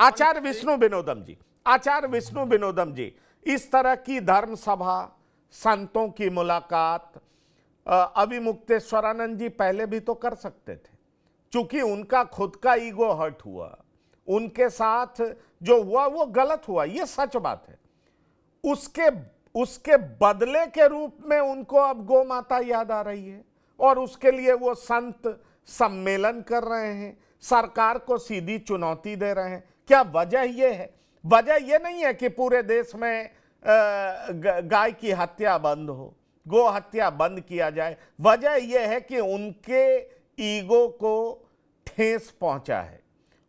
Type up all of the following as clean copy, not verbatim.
आचार्य विष्णु विनोदम जी, आचार्य विष्णु विनोदम जी, इस तरह की धर्म सभा, संतों की मुलाकात अविमुक्तेश्वरानंद जी पहले भी तो कर सकते थे, चूंकि उनका खुद का ईगो हर्ट हुआ, उनके साथ जो हुआ वो गलत हुआ, ये सच बात है। उसके उसके बदले के रूप में उनको अब गौ माता याद आ रही है और उसके लिए वो संत सम्मेलन कर रहे हैं, सरकार को सीधी चुनौती दे रहे हैं। क्या वजह ये है? वजह ये नहीं है कि पूरे देश में गाय की हत्या बंद हो, गो हत्या बंद किया जाए। वजह यह है कि उनके ईगो को ठेस पहुंचा है,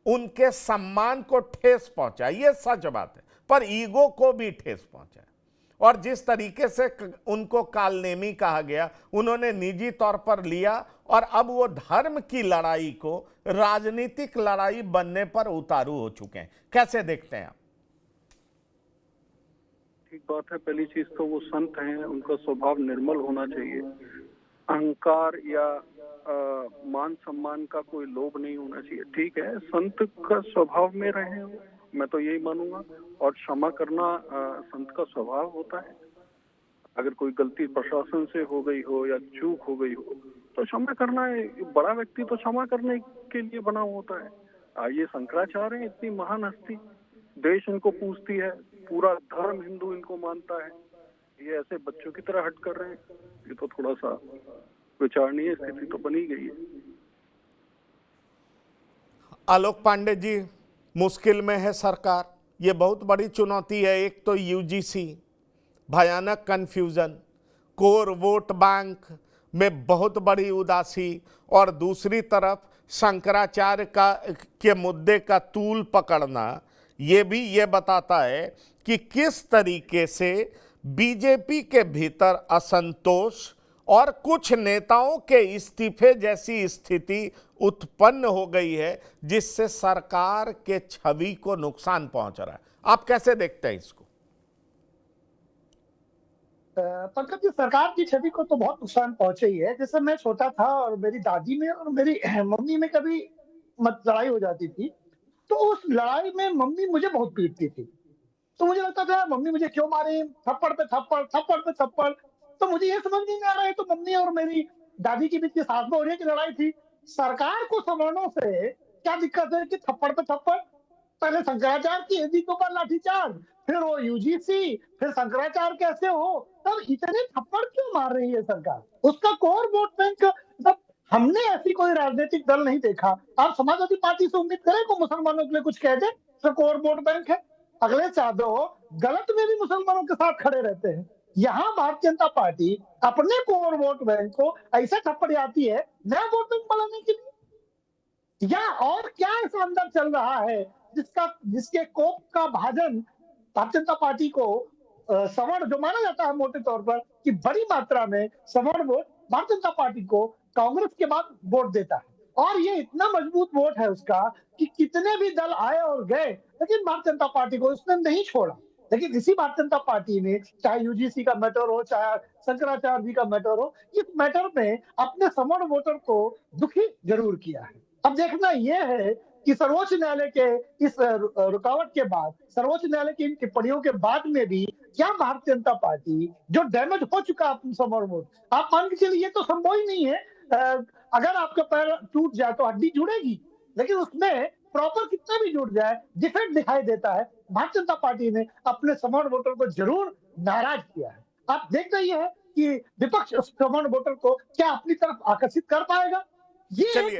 उनके सम्मान को ठेस पहुंचा, ये सच बात है, पर ईगो को भी ठेस पहुंचा है। और जिस तरीके से उनको कालनेमी कहा गया, उन्होंने निजी तौर पर लिया और अब वो धर्म की लड़ाई को राजनीतिक लड़ाई बनने पर उतारू हो चुके हैं। कैसे देखते हैं आप? ठीक बात है। पहली चीज तो वो संत हैं, उनका स्वभाव निर्मल होना चाहिए, अहंकार या मान सम्मान का कोई लोभ नहीं होना चाहिए। ठीक है, संत का स्वभाव में रहे हो, मैं तो यही मानूंगा। और क्षमा करना संत का स्वभाव होता है। अगर कोई गलती प्रशासन से हो गई हो या चूक हो गई हो तो क्षमा करना है। बड़ा व्यक्ति तो क्षमा करने के लिए बना होता है। ये शंकराचार्य हैं, इतनी महान हस्ती, देश इनको पूजती है, पूरा धर्म हिंदू इनको मानता है, ये ऐसे बच्चों की तरह हट कर रहे हैं, ये तो थोड़ा सा विचारणीय स्थिति तो बनी गई है। आलोक पांडे जी, मुश्किल में है सरकार, ये बहुत बड़ी चुनौती है। एक तो यूजीसी, भयानक कंफ्यूजन, कोर वोट बैंक में बहुत बड़ी उदासी, और दूसरी तरफ शंकराचार्य के मुद्दे का तूल पकड़ना, ये भी ये बताता है कि किस तरीके से बीजेपी के भीतर असंतोष और कुछ नेताओं के इस्तीफे जैसी स्थिति उत्पन्न हो गई है, जिससे सरकार के छवि को नुकसान पहुंच रहा है। आप कैसे देखते हैं इसको? पंकज जी, सरकार की छवि को तो बहुत नुकसान पहुंचे ही है। जैसे मैं छोटा था और मेरी दादी में और मेरी मम्मी में कभी लड़ाई हो जाती थी, तो उस लड़ाई में मम्मी मुझे बहुत पीटती थी। तो मुझे लगता था मम्मी मुझे क्यों मारे, थप्पड़ पे थप्पड़, थप्पड़ पे थप्पड़। तो मुझे ये समझ नहीं आ रहा है तो मम्मी और मेरी दादी के बीच की सास बहू की लड़ाई थी। सरकार को सवर्णों से क्या दिक्कत है कि थप्पड़ पे थप्पड़? पहले शंकराचार्य की एडी के ऊपर लाठीचार्ज, फिर वो यूजीसी, फिर शंकराचार्य कैसे हो, तब इतने थप्पड़ क्यों मार रही है सरकार? उसका कोर वोट बैंक, तब हमने ऐसी कोई राजनीतिक दल नहीं देखा। आप समाजवादी पार्टी से उम्मीद करें को मुसलमानों के लिए कुछ कह दे, तो कोर वोट बैंक है। अगले चादो गलत में भी मुसलमानों के साथ खड़े रहते हैं। यहाँ भारतीय जनता पार्टी अपने कोर वोट बैंक को ऐसे थप्पड़ आती है नया वोट बैंक बनाने के लिए, या और क्या ऐसा अंदर चल रहा है जिसके कोप का भाजन भारतीय जनता पार्टी को सवर्ण, जो माना जाता है मोटे तौर पर कि बड़ी मात्रा में सवर्ण वोट भारतीय जनता पार्टी को कांग्रेस के बाद वोट देता है, और ये इतना मजबूत वोट है उसका कि कितने भी दल आए और गए, लेकिन भारतीय जनता पार्टी को उसने नहीं छोड़ा। लेकिन इसी भारतीय जनता पार्टी ने, चाहे यूजीसी का मैटर हो, चाहे शंकराचार्य जी का मैटर हो, इस मैटर में अपने सवर्ण वोटर को दुखी जरूर किया है। अब देखना यह है कि सर्वोच्च न्यायालय के इस रुकावट के बाद, सर्वोच्च न्यायालय की इन टिप्पणियों के बाद में भी क्या भारतीय जनता पार्टी, जो डैमेज हो चुका है सवर्ण वोट, आप मान के चलिए ये तो संभव ही नहीं है। अगर आपका पैर टूट जाए तो हड्डी जुड़ेगी, लेकिन उसमें प्रॉपर कितना भी जुड़ जाए डिफेक्ट दिखाई देता है। भारतीय जनता पार्टी ने अपने सवर्ण वोटर को जरूर नाराज किया है। आप देख रही है कि विपक्ष सवर्ण वोटर को क्या अपनी तरफ आकर्षित कर पाएगा? चलिए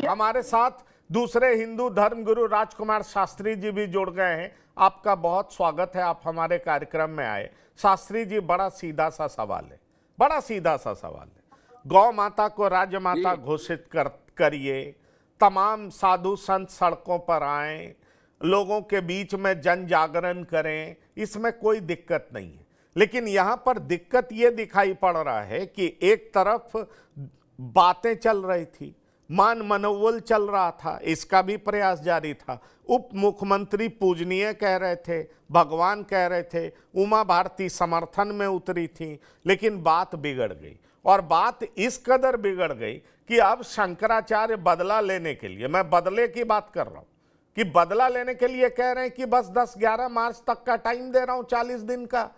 हमारे साथ दूसरे हिंदू धर्मगुरु राजकुमार शास्त्री जी भी जुड़ गए हैं। आपका बहुत स्वागत है, आप हमारे कार्यक्रम में आए। शास्त्री जी, बड़ा सीधा सा सवाल है, बड़ा सीधा सा सवाल है। गौ माता को राज्य माता घोषित करिए, तमाम साधु संत सड़कों पर आए, लोगों के बीच में जन जागरण करें, इसमें कोई दिक्कत नहीं है। लेकिन यहां पर दिक्कत यह दिखाई पड़ रहा है कि एक तरफ बातें चल रही थी, मान मनोवल चल रहा था, इसका भी प्रयास जारी था, उप मुख्यमंत्री पूजनीय कह रहे थे, भगवान कह रहे थे, उमा भारती समर्थन में उतरी थी, लेकिन बात बिगड़ गई। और बात इस कदर बिगड़ गई कि अब शंकराचार्य बदला लेने के लिए, मैं बदले की बात कर रहा हूं, कि बदला लेने के लिए कह रहे हैं कि बस 10-11 मार्च तक का टाइम दे रहा हूं, 40 दिन का,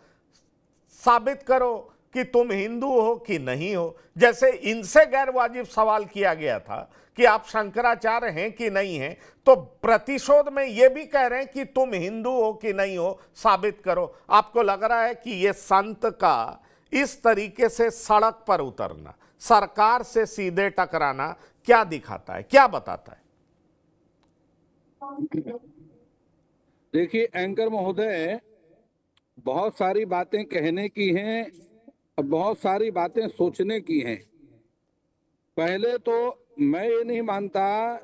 साबित करो कि तुम हिंदू हो कि नहीं हो। जैसे इनसे गैर वाजिब सवाल किया गया था कि आप शंकराचार्य हैं कि नहीं हैं, तो प्रतिशोध में यह भी कह रहे हैं कि तुम हिंदू हो कि नहीं हो, साबित करो। आपको लग रहा है कि यह संत का इस तरीके से सड़क पर उतरना, सरकार से सीधे टकराना क्या दिखाता है, क्या बताता है? देखिए एंकर महोदय, बहुत सारी बातें कहने की हैं और बहुत सारी बातें सोचने की हैं। पहले तो मैं ये नहीं मानता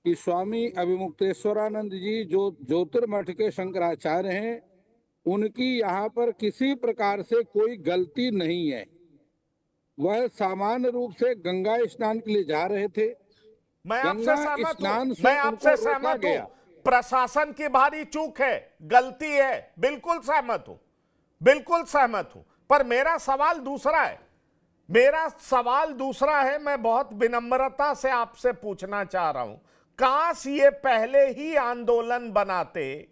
कि स्वामी अभिमुक्तेश्वरानंद जी जो ज्योतिर्मठ के शंकराचार्य हैं, उनकी यहाँ पर किसी प्रकार से कोई गलती नहीं है। वह सामान्य रूप से गंगा स्नान के लिए जा रहे थे। मैं आपसे गंगा सहमत स्नान हूं, से मैं आपसे उनको रोका सहमत हूं। गया। प्रशासन की भारी चूक है, गलती है, बिल्कुल सहमत हूं, बिल्कुल सहमत हूं। पर मेरा सवाल दूसरा है, मेरा सवाल दूसरा है। मैं बहुत विनम्रता से आपसे पूछना चाह रहा हूं, काश ये पहले ही आंदोलन बनाते,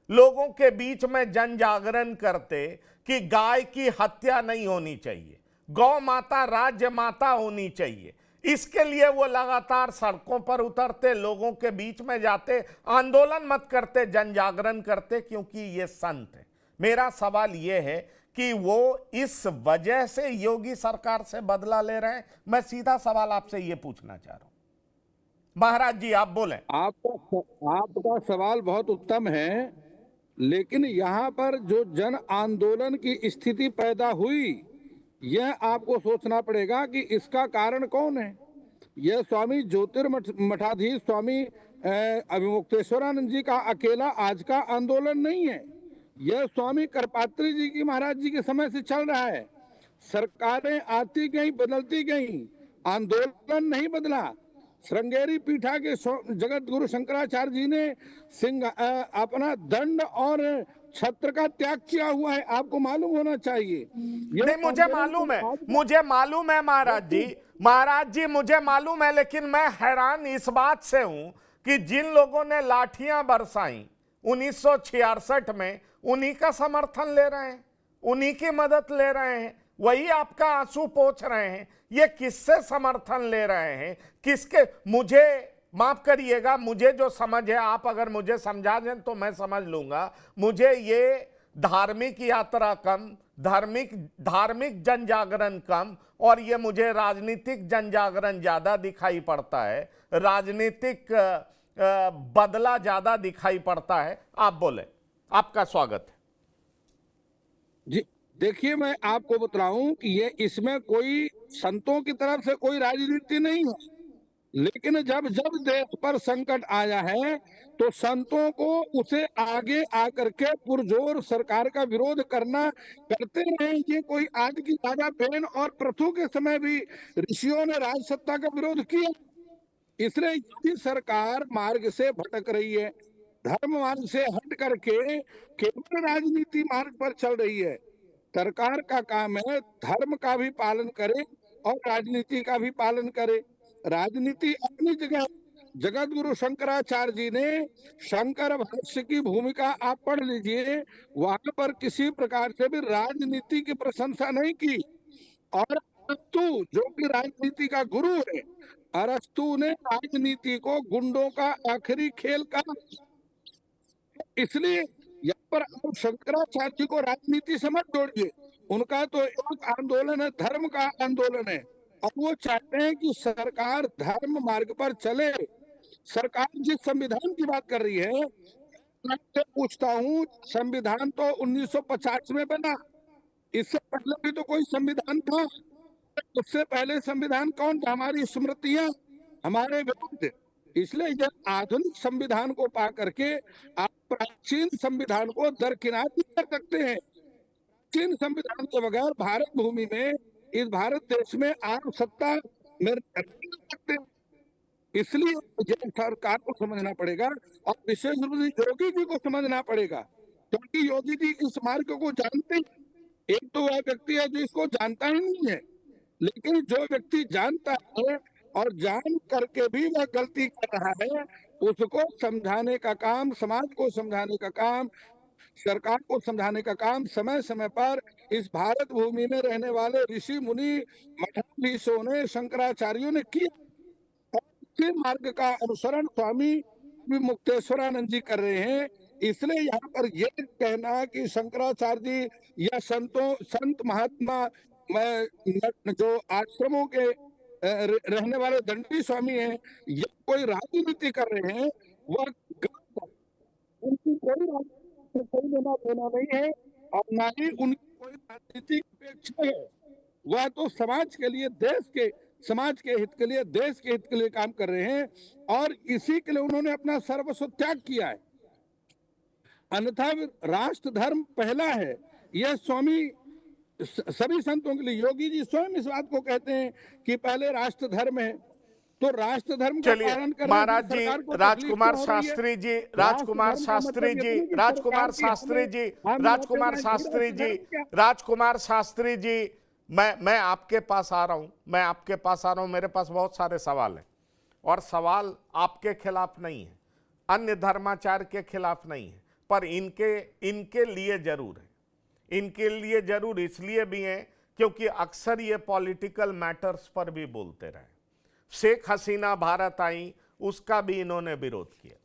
लोगों के बीच में जन जागरण करते कि गाय की हत्या नहीं होनी चाहिए, गौ माता राज्य माता होनी चाहिए। इसके लिए वो लगातार सड़कों पर उतरते, लोगों के बीच में जाते, आंदोलन मत करते, जन जागरण करते, क्योंकि ये संत है। मेरा सवाल ये है कि वो इस वजह से योगी सरकार से बदला ले रहे हैं। मैं सीधा सवाल आपसे ये पूछना चाह रहा हूं। महाराज जी आप बोलें। आपका सवाल बहुत उत्तम है, लेकिन यहाँ पर जो जन आंदोलन की स्थिति पैदा हुई, यह आपको सोचना पड़ेगा कि इसका कारण कौन है। यह स्वामी ज्योतिर्मठाधीश स्वामी अभिमुक्तेश्वरानंद जी का अकेला आज का आंदोलन नहीं है। यह स्वामी करपात्री जी की महाराज जी के समय से चल रहा है। सरकारें आती गई, बदलती गई, आंदोलन नहीं बदला। श्रृंगेरी पीठा के जगत गुरु शंकराचार्य जी ने अपना दंड और छत्र का त्याग किया हुआ है, आपको मालूम होना चाहिए। नहीं, मुझे मालूम है, मुझे मालूम है महाराज जी मुझे मालूम है। लेकिन मैं हैरान इस बात से हूं कि जिन लोगों ने लाठियां बरसाई 1966 में, उन्हीं का समर्थन ले रहे हैं, उन्हीं की मदद ले रहे हैं, वही आपका आंसू पोंछ रहे हैं। ये किससे समर्थन ले रहे हैं, किसके? मुझे माफ करिएगा, मुझे जो समझ है, आप अगर मुझे समझा दें तो मैं समझ लूंगा। मुझे ये धार्मिक यात्रा कम, धार्मिक जन जागरण कम, और ये मुझे राजनीतिक जन जागरण ज्यादा दिखाई पड़ता है, राजनीतिक बदला ज्यादा दिखाई पड़ता है। आप बोले, आपका स्वागत है जी। देखिए, मैं आपको बतलाऊं कि ये इसमें कोई संतों की तरफ से कोई राजनीति नहीं है, लेकिन जब जब देश पर संकट आया है तो संतों को उसे आगे आकर के पुरजोर सरकार का विरोध करते रहे। ये कोई आज की ताजा बेन और प्रथु के समय भी ऋषियों ने राज सत्ता का विरोध किया। इसलिए यदि सरकार मार्ग से भटक रही है, धर्म मार्ग से हट करके केवल राजनीति मार्ग पर चल रही है, सरकार का काम है धर्म का भी पालन करे और राजनीति का भी पालन करे। राजनीति अपनी जगह, जगत गुरु शंकराचार्य जी ने शंकर भाष्य की भूमिका आप पढ़ लीजिए, वहां पर किसी प्रकार से भी राजनीति की प्रशंसा नहीं की। और अरस्तु जो कि राजनीति का गुरु है, अरस्तु ने राजनीति को गुंडों का आखिरी खेल कहा। इसलिए यहाँ पर आप शंकराचार्य जी को राजनीति से मत जोड़िए। उनका तो एक आंदोलन है, धर्म का आंदोलन है, और वो चाहते हैं कि सरकार धर्म मार्ग पर चले। सरकार जिस संविधान की बात कर रही है, मैं आपसे पूछता हूँ, संविधान तो 1950 में बना, इससे पहले भी तो कोई संविधान था? उससे पहले संविधान कौन था? हमारी स्मृतियां, हमारे वेद। इसलिए जब आधुनिक संविधान को पा करके आप प्राचीन संविधान को दरकिनार नहीं कर सकते हैं। प्राचीन संविधान के बगैर भारत भूमि में, इस भारत देश में आप सत्ता में रह नहीं सकते। इसलिए मुझे सरकार को समझना पड़ेगा और विशेष रूप से योगी जी को समझना पड़ेगा, क्योंकि योगी जी इस मार्ग को जानते हैं। एक तो वह व्यक्ति है जो इसको जानता ही नहीं है, लेकिन जो व्यक्ति जानता है और जान करके भी वह गलती कर रहा है, उसको समझाने का काम, समाज को समझाने का काम, सरकार को समझाने का काम समय समय पर इस भारत भूमि में रहने वाले ऋषि मुनि मठाधीशों ने, शंकराचार्यों ने किया। और इसी मार्ग का अनुसरण स्वामी मुक्तेश्वरानंद जी कर रहे हैं। इसलिए यहाँ पर ये कहना कि शंकराचार्य जी या संत महात्मा जो आश्रमों के रहने वाले दंडी स्वामी हैं, या कोई राजनीति कर रहे हैं, वह गलत है। उनकी कोई राजनीति से कोई लेना देना नहीं है और ना ही उनकी कोई राजनीतिक अपेक्षा है। वह तो समाज के लिए, समाज के हित के लिए, देश के हित के लिए काम कर रहे हैं और इसी के लिए उन्होंने अपना सर्वस्व त्याग किया है। अन्यथा राष्ट्र धर्म पहला है, यह स्वामी सभी संतों के लिए, योगी जी स्वयं इस बात को कहते हैं कि पहले राष्ट्र धर्म है। तो राष्ट्र धर्म का पालन करना, महाराज जी, राजकुमार शास्त्री जी, राजकुमार शास्त्री जी, राजकुमार शास्त्री जी, राजकुमार शास्त्री जी, राजकुमार शास्त्री जी, मैं आपके पास आ रहा हूं, मैं आपके पास आ रहा हूं। मेरे पास बहुत सारे सवाल हैं और सवाल आपके खिलाफ नहीं है, अन्य धर्माचार के खिलाफ नहीं है, पर इनके लिए जरूर है। इनके लिए जरूर इसलिए भी है क्योंकि अक्सर ये पॉलिटिकल मैटर्स पर भी बोलते रहे। शेख हसीना भारत आई, उसका भी इन्होंने विरोध किया,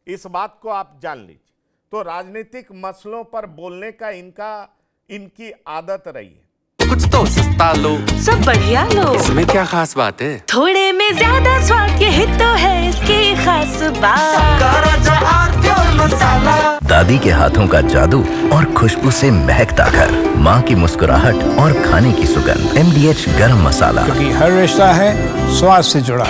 इस बात को आप जान लीजिए। तो राजनीतिक मसलों पर बोलने का इनकी आदत रही है। कुछ तो सस्ता लो, सब बढ़िया लो, इसमें क्या खास बात है? थोड़े में ज्यादा स्वाद, यही तो है इसकी खास बात। दादी के हाथों का जादू और खुशबू से महकता घर, माँ की मुस्कुराहट और खाने की सुगंध। MDH गरम मसाला, क्योंकि हर रिश्ता है स्वाद से जुड़ा।